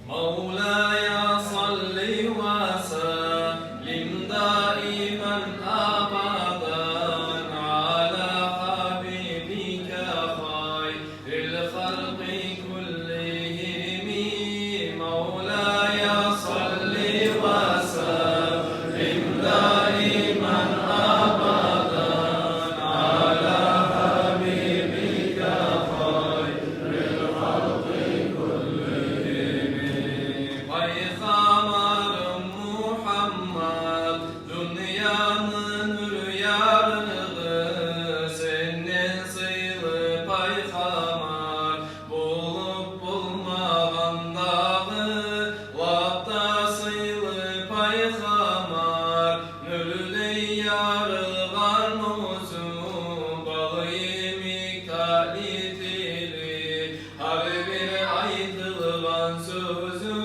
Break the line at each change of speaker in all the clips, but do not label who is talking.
مولاي صل وسلم دائما أبدا على حبيبك خير الخلق كلهم مولاي صل وسلم دائما أبدا على حبيبك خير الخلق Peygamber Muhammed dünyanın rüyalığı senin sıylı peygamber bulup bulmağın dağı vakta sıylı peygamber nürlü yarılan muzu bağı miktali dili her bir aydılgan sözü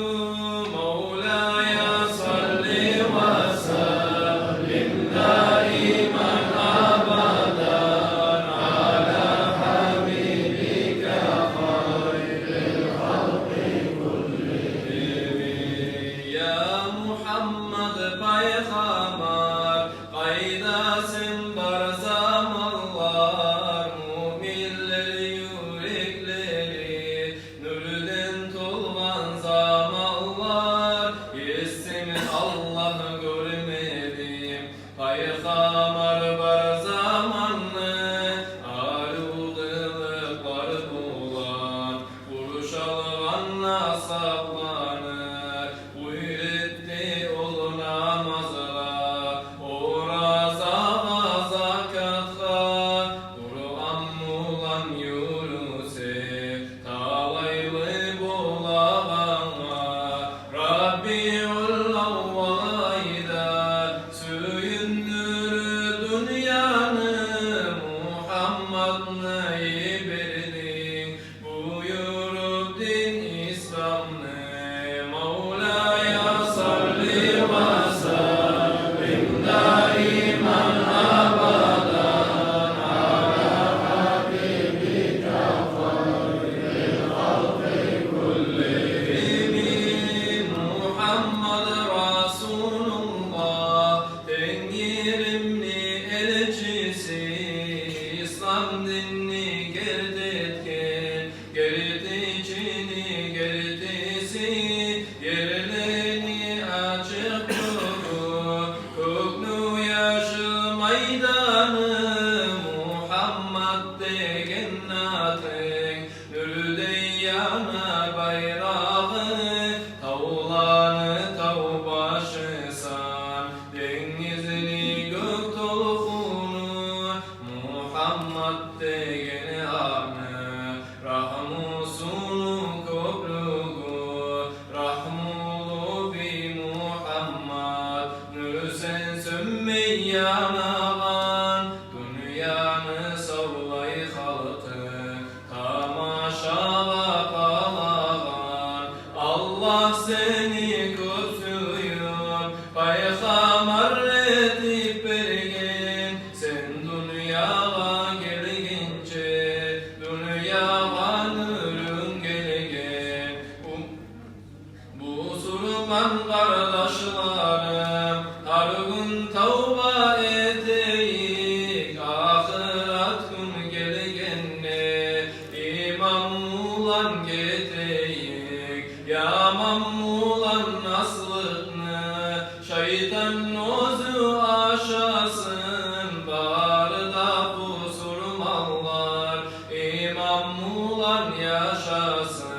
Muhammed Peygamber kaydasın bar zamanlar müminler yürekleri nurden tolgan zamanlar ismi Allah görmedim Peygamber bar zamanlı arudılık var bulan kuruşalgan nasaplanır uyretti ol namazla oraza zakatla Kur'an mulan yürüse talaylı bulağına Rabbiul Avvayda söyünür dünyanı Muhammed'le berdin buyurup din İslam'ı Mevla'ya salli ve sellim daiman abadan ala habibika hayril halqi kullihim Muhammed Resulullah Tengirimni elçisi İslam dinini gerdetken gerdicini gerdisi yerlerini açık durur köknü yaşı meydanı Muhammed degen natın nürde yanar bayrağı tavlanı tav başısan denizini gök dolğunu Muhammed degen anı rahmusunu köprüğü rahmulu bi Muhammed nürsen sönmey yanağan dünyanı savlay halkı tamaşağa kalağan Allah seni kötüyor peygamber etip bergen sen dünyaya gelgince dünyaya nurun gelgen bu Surman kardeşlerim her gün tavba eteyik ahiret gün gelgende imam mulan geteyik yaman mulan naslıkını şeytan nozu aşasın barda bu surmanlar imam mulan yaşasın